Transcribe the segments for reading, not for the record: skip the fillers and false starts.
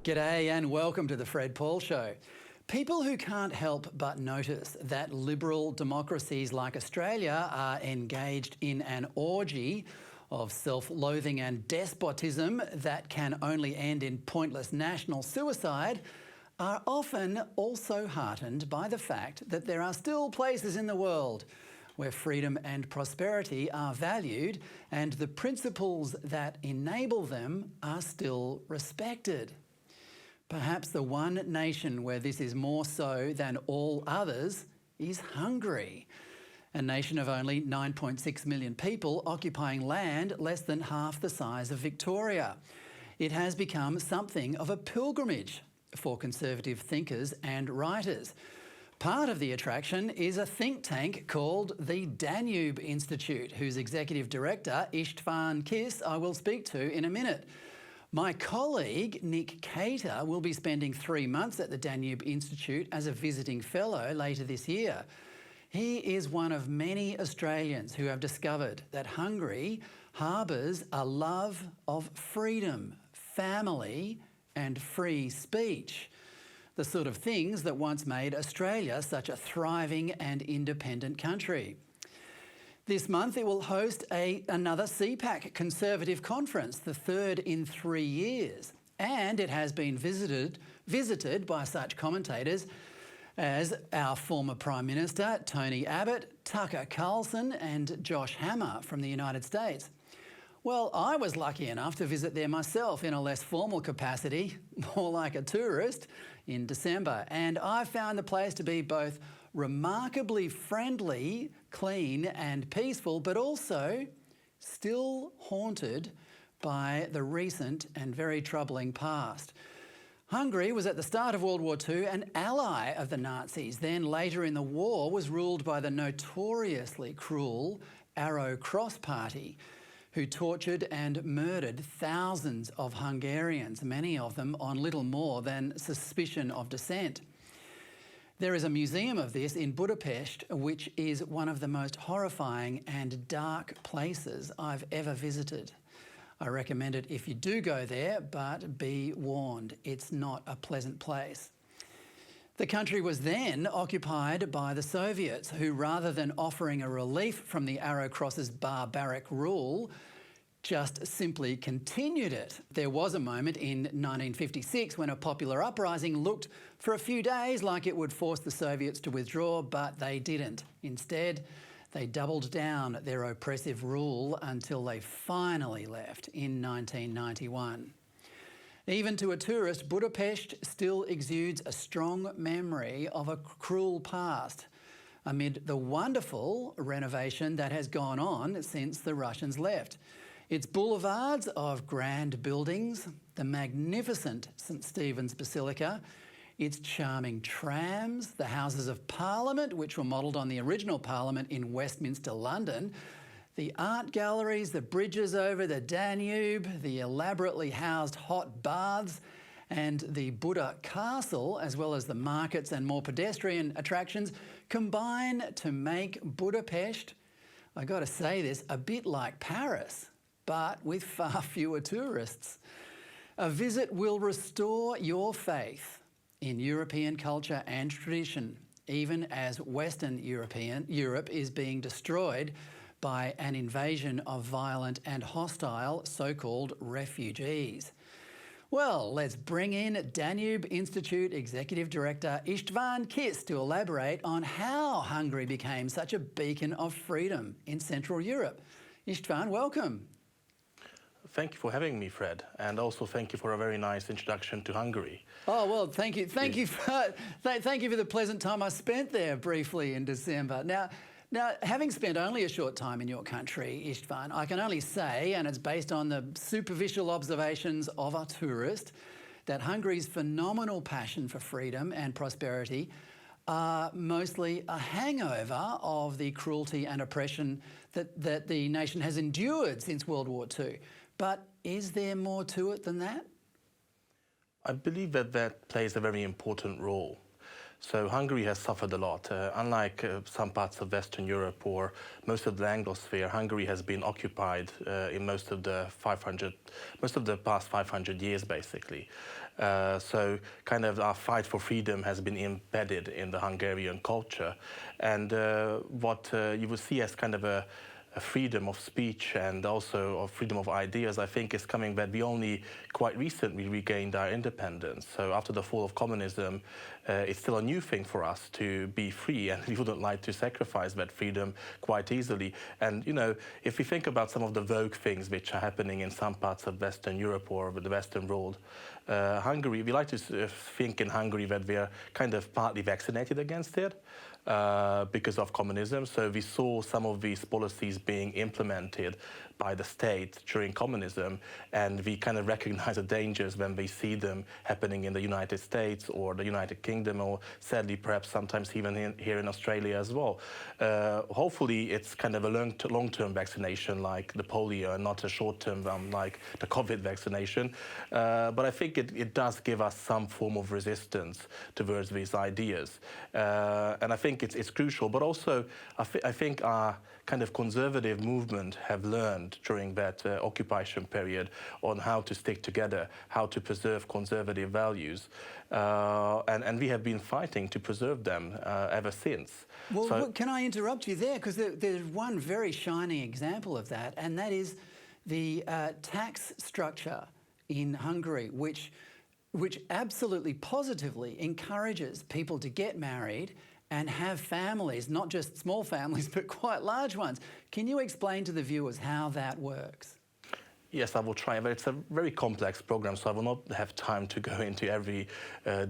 G'day and welcome to the Fred Paul Show. People who can't help but notice that liberal democracies like Australia are engaged in an orgy of self-loathing and despotism that can only end in pointless national suicide are often also heartened by the fact that there are still places in the world where freedom and prosperity are valued and the principles that enable them are still respected. Perhaps the one nation where this is more so than all others is Hungary, a nation of only 9.6 million people occupying land less than half the size of Victoria. It has become something of a pilgrimage for conservative thinkers and writers. Part of the attraction is a think tank called the Danube Institute, whose executive director, István Kiss, I will speak to in a minute. My colleague, Nick Cater, will be spending 3 months at the Danube Institute as a visiting fellow later this year. He is one of many Australians who have discovered that Hungary harbours a love of freedom, family and free speech, the sort of things that once made Australia such a thriving and independent country. This month it will host another CPAC Conservative conference, the third in 3 years, and it has been visited by such commentators as our former Prime Minister Tony Abbott, Tucker Carlson and Josh Hammer from the United States. Well, I was lucky enough to visit there myself in a less formal capacity, more like a tourist, in December, and I found the place to be both remarkably friendly, clean and peaceful, but also still haunted by the recent and very troubling past. Hungary was at the start of World War II an ally of the Nazis, then later in the war was ruled by the notoriously cruel Arrow Cross Party, who tortured and murdered thousands of Hungarians, many of them on little more than suspicion of descent. There is a museum of this in Budapest, which is one of the most horrifying and dark places I've ever visited. I recommend it if you do go there, but be warned, it's not a pleasant place. The country was then occupied by the Soviets, who rather than offering a relief from the Arrow Cross's barbaric rule, just simply continued it. There was a moment in 1956 when a popular uprising looked for a few days like it would force the Soviets to withdraw, but they didn't. Instead, they doubled down their oppressive rule until they finally left in 1991. Even to a tourist, Budapest still exudes a strong memory of a cruel past amid the wonderful renovation that has gone on since the Russians left. Its boulevards of grand buildings, the magnificent St Stephen's Basilica, its charming trams, the Houses of Parliament, which were modelled on the original Parliament in Westminster, London, the art galleries, the bridges over the Danube, the elaborately housed hot baths, and the Buda Castle, as well as the markets and more pedestrian attractions, combine to make Budapest, I got to say this, a bit like Paris, but with far fewer tourists. A visit will restore your faith in European culture and tradition, even as Western Europe is being destroyed by an invasion of violent and hostile so-called refugees. Well, let's bring in Danube Institute Executive Director István Kiss to elaborate on how Hungary became such a beacon of freedom in Central Europe. István, welcome. Thank you for having me, Fred, and also thank you for a very nice introduction to Hungary. Oh, well, thank you for the pleasant time I spent there briefly in December. Now, having spent only a short time in your country, István, I can only say, and it's based on the superficial observations of a tourist, that Hungary's phenomenal passion for freedom and prosperity are mostly a hangover of the cruelty and oppression that the nation has endured since World War II. But is there more to it than that? I believe that plays a very important role. So Hungary has suffered a lot. Unlike some parts of Western Europe or most of the Anglosphere, Hungary has been occupied in most of the past 500 years, basically. So kind of our fight for freedom has been embedded in the Hungarian culture. And what you would see as kind of a freedom of speech and also of freedom of ideas, I think, is coming that we only quite recently regained our independence. So after the fall of communism, it's still a new thing for us to be free, and we wouldn't like to sacrifice that freedom quite easily. And, you know, if we think about some of the vogue things which are happening in some parts of Western Europe or the Western world, Hungary, we like to think in Hungary that we are kind of partly vaccinated against it. Because of communism. So we saw some of these policies being implemented by the state during communism, and we kind of recognize the dangers when we see them happening in the United States or the United Kingdom, or sadly perhaps sometimes even here in Australia as well. Hopefully it's kind of a long-term vaccination like the polio and not a short-term one like the COVID vaccination. But I think it does give us some form of resistance towards these ideas. And I think it's crucial, but also I think our kind of conservative movement have learned during that occupation period on how to stick together, how to preserve conservative values. And we have been fighting to preserve them ever since. Well, so, can I interrupt you there? Because there's one very shining example of that, and that is the tax structure in Hungary, which absolutely positively encourages people to get married and have families, not just small families, but quite large ones. Can you explain to the viewers how that works? Yes, I will try, but it's a very complex program, so I will not have time to go into every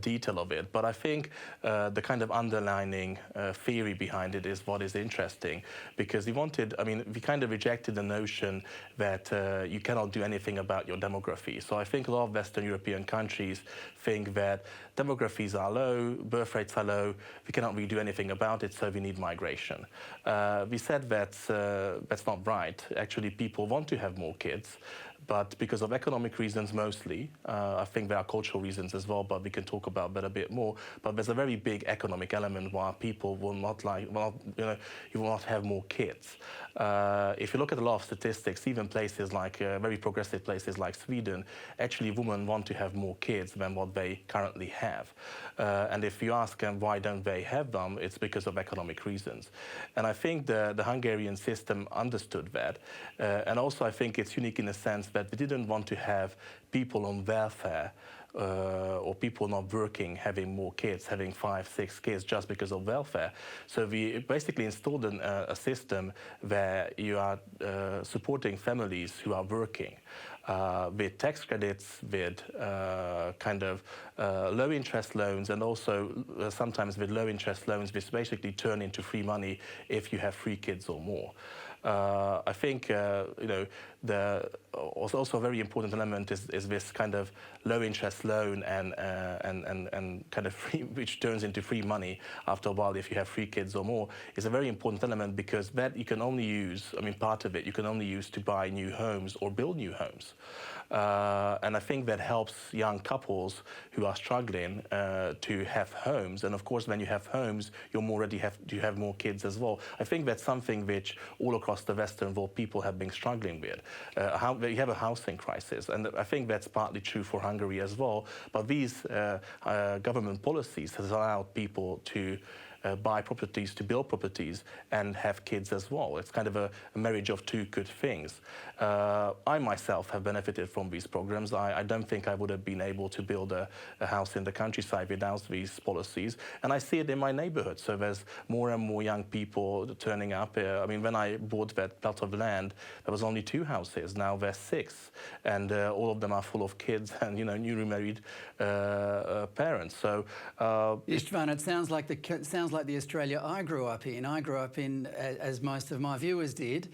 detail of it. But I think the kind of underlining theory behind it is what is interesting, because we kind of rejected the notion that you cannot do anything about your demography. So I think a lot of Western European countries think that demographies are low, birth rates are low, we cannot really do anything about it, so we need migration. We said that's not right. Actually, people want to have more kids, but because of economic reasons mostly, I think there are cultural reasons as well, but we can talk about that a bit more. But there's a very big economic element why people will not you will not have more kids. If you look at a lot of statistics, even places like very progressive places like Sweden, actually women want to have more kids than what they currently have. And if you ask them why don't they have them, it's because of economic reasons. And I think the Hungarian system understood that. And also I think it's unique in the sense that we didn't want to have people on welfare or people not working having more kids, having 5, 6 kids just because of welfare. So we basically installed a system where you are supporting families who are working with tax credits, with kind of low interest loans, and also sometimes with low interest loans which basically turn into free money if you have 3 kids or more. I think also a very important element is this kind of low interest loan and kind of free, which turns into free money after a while if you have 3 kids or more, is a very important element, because that you can only use, part of it you can only use to buy new homes or build new homes. And I think that helps young couples who are struggling to have homes. And of course, when you have homes, you're more ready to have more kids as well. I think that's something which all across the Western world people have been struggling with. You have a housing crisis, and I think that's partly true for Hungary as well. But these government policies has allowed people to buy properties, to build properties, and have kids as well. It's kind of a marriage of 2 good things. I myself have benefited from these programs. I don't think I would have been able to build a house in the countryside without these policies. And I see it in my neighborhood. So there's more and more young people turning up. When I bought that plot of land, there was only 2 houses. Now there's 6. And all of them are full of kids and, newly married parents. So Istvan, it sounds like the Australia I grew up in. I grew up in, as most of my viewers did,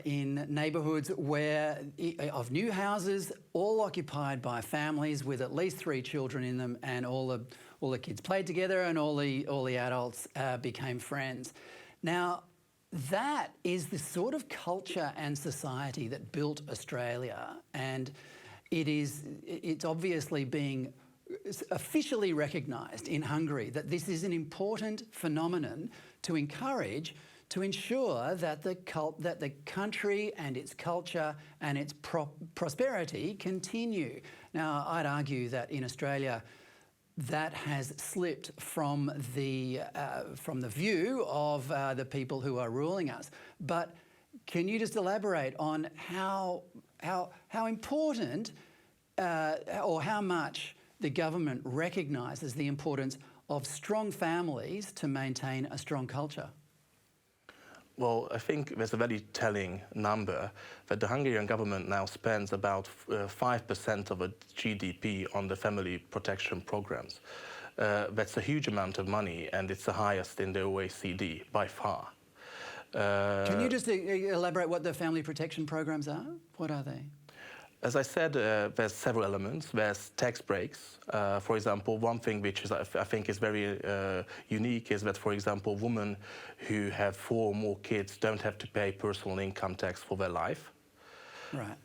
in neighbourhoods of new houses, all occupied by families with at least 3 children in them, and all the kids played together, and all the adults became friends. Now, that is the sort of culture and society that built Australia, and it's obviously being officially recognised in Hungary that this is an important phenomenon to encourage, to ensure that the country and its culture and its prosperity continue. Now, I'd argue that in Australia, that has slipped from the view of the people who are ruling us. But can you just elaborate on how important or how much the government recognises the importance of strong families to maintain a strong culture? Well, I think there's a very telling number that the Hungarian government now spends about 5% of its GDP on the family protection programs. That's a huge amount of money, and it's the highest in the OECD by far. Can you just elaborate what the family protection programs are? What are they? As I said, there's several elements. There's tax breaks. For example, one thing which I think is very unique is that, for example, women who have 4 or more kids don't have to pay personal income tax for their life. Right.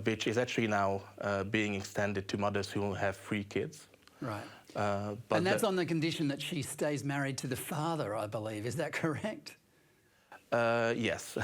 Which is actually now being extended to mothers who have 3 kids. Right. But and that's on the condition that she stays married to the father, I believe. Is that correct? Yes,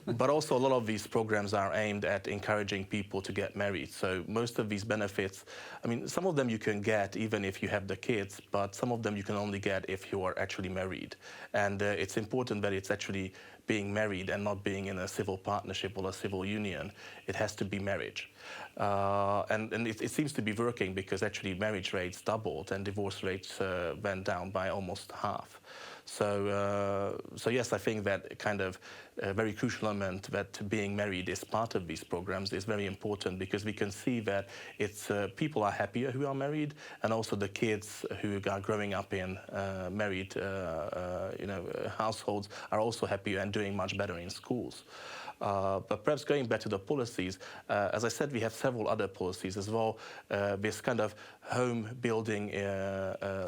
but also a lot of these programs are aimed at encouraging people to get married. So most of these benefits, I mean, some of them you can get even if you have the kids, but some of them you can only get if you are actually married. And it's important that it's actually being married and not being in a civil partnership or a civil union. It has to be marriage. And it seems to be working because actually marriage rates doubled and divorce rates went down by almost half. So yes, I think that kind of very crucial element that being married is part of these programs is very important because we can see that it's people are happier who are married, and also the kids who are growing up in married households are also happier and doing much better in schools. But perhaps going back to the policies, as I said, we have several other policies as well. This kind of home building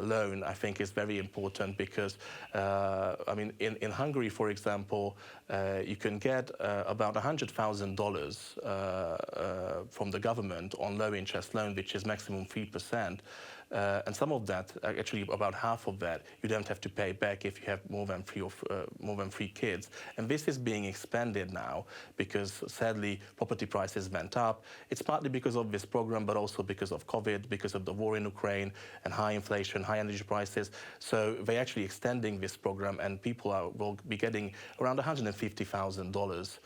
loan, I think, is very important because, I mean, in Hungary, for example, you can get about $100,000 from the government on low interest loan, which is maximum 3%. And some of that, actually about half of that, you don't have to pay back if you have more than 3 kids. And this is being expanded now because, sadly, property prices went up. It's partly because of this program, but also because of COVID, because of the war in Ukraine and high inflation, high energy prices. So they're actually extending this program, and people will be getting around $150,000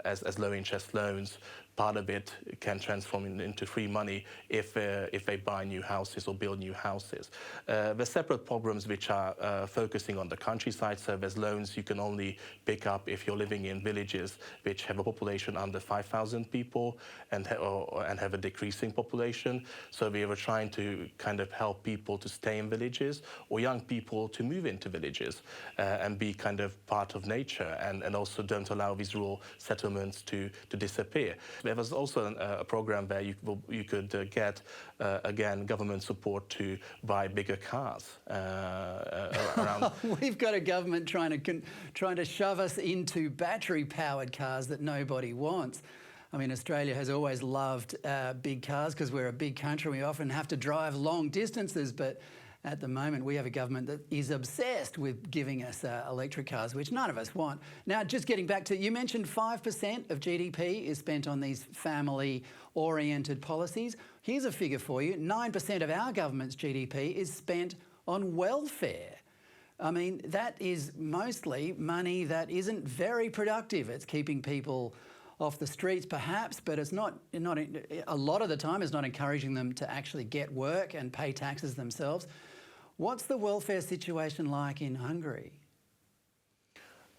as low interest loans. Part of it can transform into free money if they buy new houses or build new houses. There's separate programs which are focusing on the countryside. So there's loans you can only pick up if you're living in villages which have a population under 5,000 people and have a decreasing population. So we were trying to kind of help people to stay in villages or young people to move into villages and be kind of part of nature and also don't allow these rural settlements to disappear. There was also a program where you could get, again, government support to buy bigger cars around. We've got a government trying to shove us into battery-powered cars that nobody wants. I mean, Australia has always loved big cars because we're a big country. We often have to drive long distances, but at the moment, we have a government that is obsessed with giving us electric cars, which none of us want. Now, just getting back to, you mentioned 5% of GDP is spent on these family-oriented policies. Here's a figure for you. 9% of our government's GDP is spent on welfare. I mean, that is mostly money that isn't very productive. It's keeping people off the streets, perhaps, but it's not a lot of the time, it's not encouraging them to actually get work and pay taxes themselves. What's the welfare situation like in Hungary?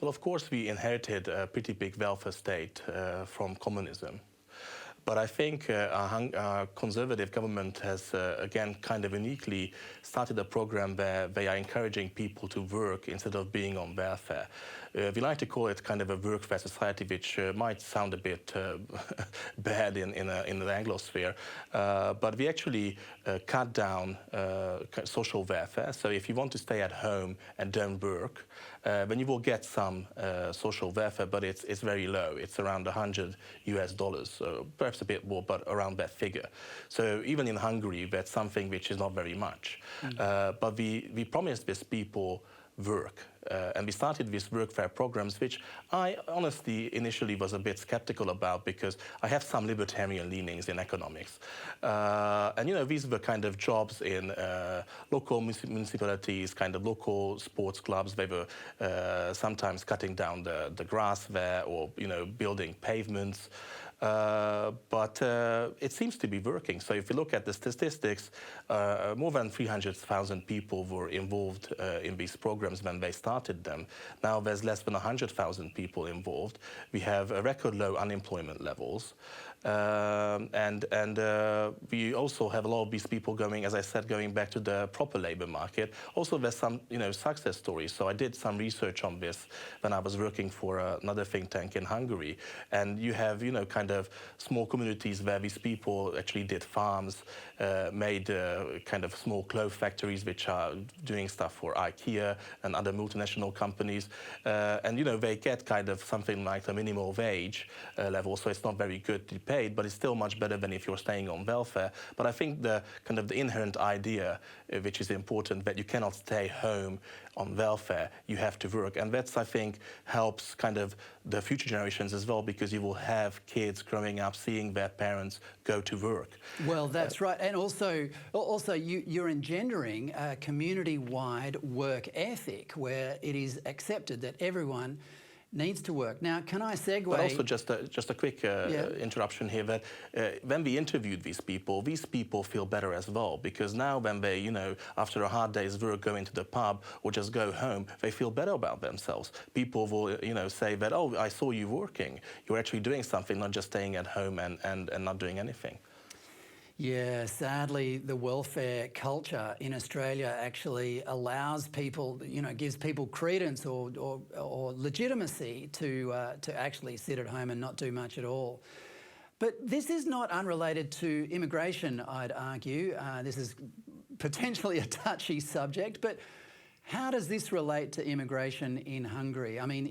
Well, of course, we inherited a pretty big welfare state from communism. But I think our conservative government has, again, kind of uniquely started a program where they are encouraging people to work instead of being on welfare. We like to call it kind of a workfare society, which might sound a bit bad in the Anglosphere, but we actually cut down social welfare. So if you want to stay at home and don't work, then you will get some social welfare, but it's very low. It's around $100, so perhaps a bit more, but around that figure. So even in Hungary, that's something which is not very much. But we promised these people work. And we started with workfare programs, which I honestly initially was a bit skeptical about because I have some libertarian leanings in economics. And you know, these were kind of jobs in local municipalities, kind of local sports clubs. They were sometimes cutting down the grass there, or you know, building pavements. But it seems to be working. So if you look at the statistics, more than 300,000 people were involved in these programs when they started them. Now there's less than 100,000 people involved. We have record low unemployment levels. And we also have a lot of these people going, as I said, going back to the proper labor market. Also, there's some, you know, success stories. So I did some research on this when I was working for another think tank in Hungary. And you have, you know, kind of small communities where these people actually did farms, made kind of small clothes factories, which are doing stuff for IKEA and other multinational companies. And, you know, they get kind of something like the minimum wage level, so it's not very good to pay, but it's still much better than if you're staying on welfare. But I think the kind of the inherent idea, which is important, that you cannot stay home on welfare, you have to work. And that's, I think, helps kind of the future generations as well, because you will have kids growing up seeing their parents go to work. Well, that's right. And also you're engendering a community-wide work ethic where it is accepted that everyone needs to work. Now, can I segue? But also just a quick interruption here, that when we interviewed these people feel better as well, because now when they, you know, after a hard day's work go into the pub or just go home, they feel better about themselves. People will, you know, say that, oh, I saw you working. You're actually doing something, not just staying at home and not doing anything. Yeah, sadly, the welfare culture in Australia actually allows people, you know, gives people credence or legitimacy to actually sit at home and not do much at all. But this is not unrelated to immigration, I'd argue. This is potentially a touchy subject, but how does this relate to immigration in Hungary? I mean,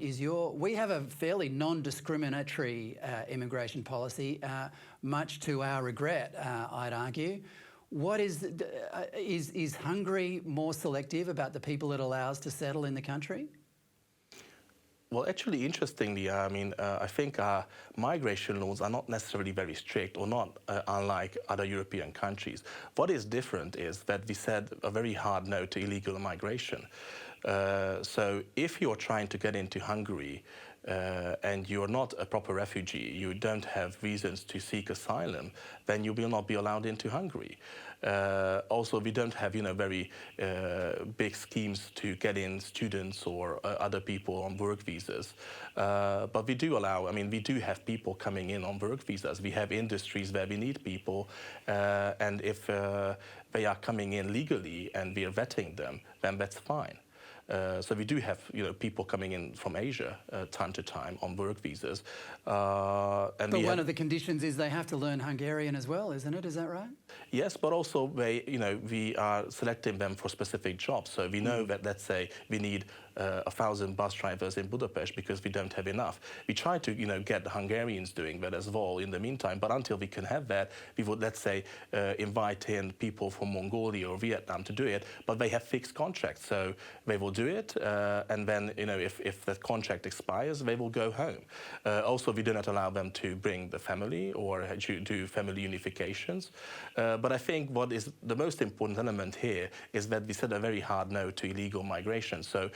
we have a fairly non-discriminatory immigration policy, much to our regret, I'd argue. What is Hungary more selective about the people it allows to settle in the country? Well, actually, interestingly, I mean, I think our migration laws are not necessarily very strict, or not unlike other European countries. What is different is that we said a very hard no to illegal migration. So if you're trying to get into Hungary and you're not a proper refugee, you don't have reasons to seek asylum, then you will not be allowed into Hungary. Also, we don't have, you know, very big schemes to get in students or other people on work visas. But we do allow, I mean, we do have people coming in on work visas. We have industries where we need people, and if they are coming in legally and we are vetting them, then that's fine. So we do have, you know, people coming in from Asia time to time on work visas. But one of the conditions is they have to learn Hungarian as well, isn't it? Is that right? Yes, but also they, you know, we are selecting them for specific jobs. So we know that, let's say, we need 1,000 bus drivers in Budapest because we don't have enough. We try to, you know, get the Hungarians doing that as well in the meantime. But until we can have that, we would, let's say, invite in people from Mongolia or Vietnam to do it. But they have fixed contracts, so they will do it. And then, you know, if the contract expires, they will go home. Also, we do not allow them to bring the family or do family unifications. But I think what is the most important element here is that we said a very hard no to illegal migration. So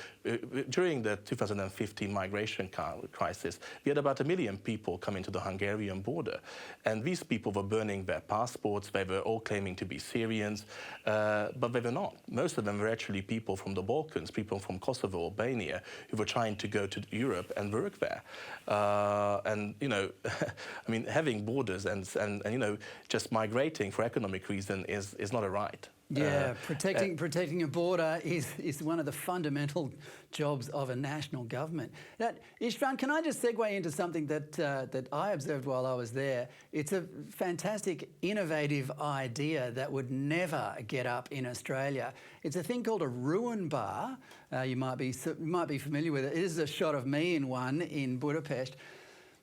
during the 2015 migration crisis, we had about 1 million people coming to the Hungarian border. And these people were burning their passports. They were all claiming to be Syrians, but they were not. Most of them were actually people from the Balkans, people from Kosovo, Albania, who were trying to go to Europe and work there. And, you know, I mean, having borders and you know, just migrating for economic reason is not a right. Yeah, protecting a border is one of the fundamental jobs of a national government. Now, Istvan, can I just segue into something that I observed while I was there? It's a fantastic, innovative idea that would never get up in Australia. It's a thing called a ruin bar. You might be familiar with it. It is a shot of me in one in Budapest.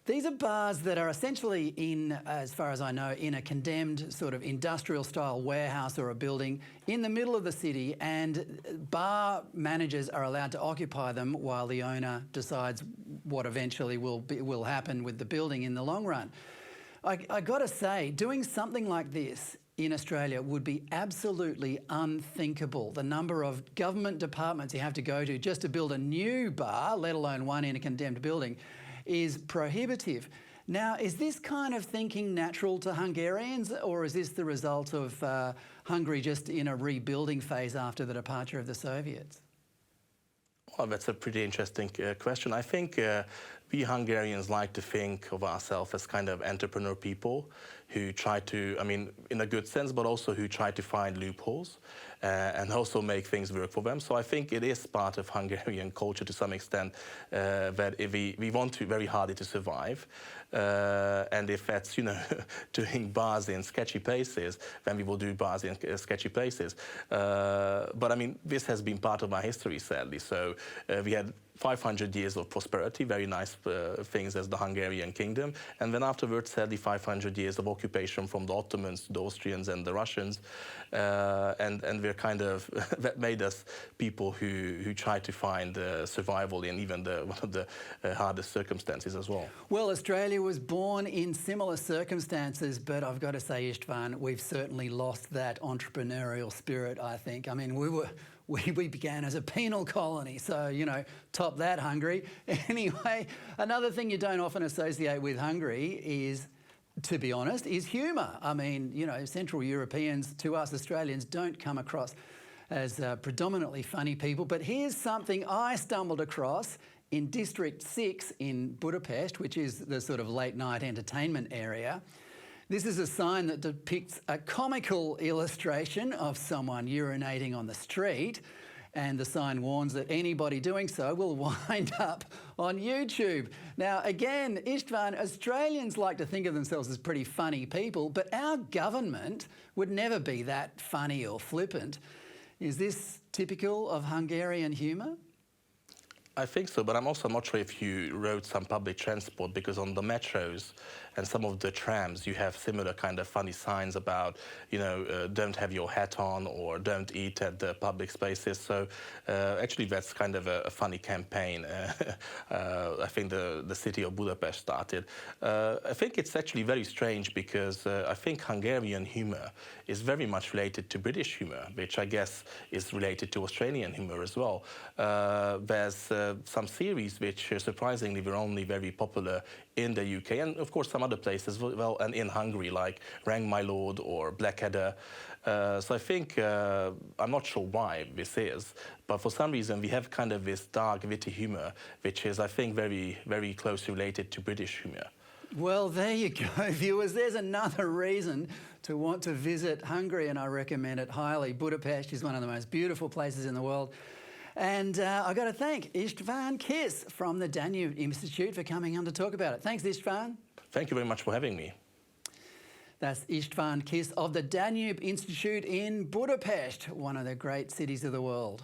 These are bars that are essentially in, as far as I know, in a condemned sort of industrial-style warehouse or a building in the middle of the city, and bar managers are allowed to occupy them while the owner decides what eventually will happen with the building in the long run. I got to say, doing something like this in Australia would be absolutely unthinkable. The number of government departments you have to go to just to build a new bar, let alone one in a condemned building, is prohibitive. Now, is this kind of thinking natural to Hungarians, or is this the result of Hungary just in a rebuilding phase after the departure of the Soviets? Well, that's a pretty interesting question. I think we Hungarians like to think of ourselves as kind of entrepreneur people who try to, I mean, in a good sense, but also who try to find loopholes and also make things work for them. So I think it is part of Hungarian culture to some extent that if we want to very hard to survive. And if that's, you know, doing bars in sketchy places, then we will do bars in sketchy places. But I mean, this has been part of my history, sadly. So we had 500 years of prosperity, very nice things as the Hungarian kingdom. And then afterwards, sadly, 500 years of occupation from the Ottomans, the Austrians and the Russians. And we're kind of, that made us people who try to find survival in even one of the hardest circumstances as well. Well, Australia was born in similar circumstances, but I've got to say, Istvan, we've certainly lost that entrepreneurial spirit, I think. I mean, we began as a penal colony, so, you know, top that, Hungary. Anyway, another thing you don't often associate with Hungary is, to be honest, is humour. I mean, you know, Central Europeans, to us Australians, don't come across as predominantly funny people. But here's something I stumbled across in District 6 in Budapest, which is the sort of late-night entertainment area. This is a sign that depicts a comical illustration of someone urinating on the street, and the sign warns that anybody doing so will wind up on YouTube. Now, again, Istvan, Australians like to think of themselves as pretty funny people, but our government would never be that funny or flippant. Is this typical of Hungarian humour? I think so, but I'm also not sure if you rode some public transport, because on the metros and some of the trams you have similar kind of funny signs about, you know, don't have your hat on or don't eat at the public spaces. So actually that's kind of a funny campaign I think the city of Budapest started. I think it's actually very strange because I think Hungarian humour is very much related to British humour, which I guess is related to Australian humour as well. There's some series which surprisingly were only very popular in the UK and of course some other places, well, and in Hungary, like Rang My Lord or Blackadder. So I think, I'm not sure why this is, but for some reason we have kind of this dark, witty humour, which is, I think, very, very closely related to British humour. Well, there you go, viewers. There's another reason to want to visit Hungary, and I recommend it highly. Budapest is one of the most beautiful places in the world. And I've got to thank Istvan Kiss from the Danube Institute for coming on to talk about it. Thanks, Istvan. Thank you very much for having me. That's Istvan Kiss of the Danube Institute in Budapest, one of the great cities of the world.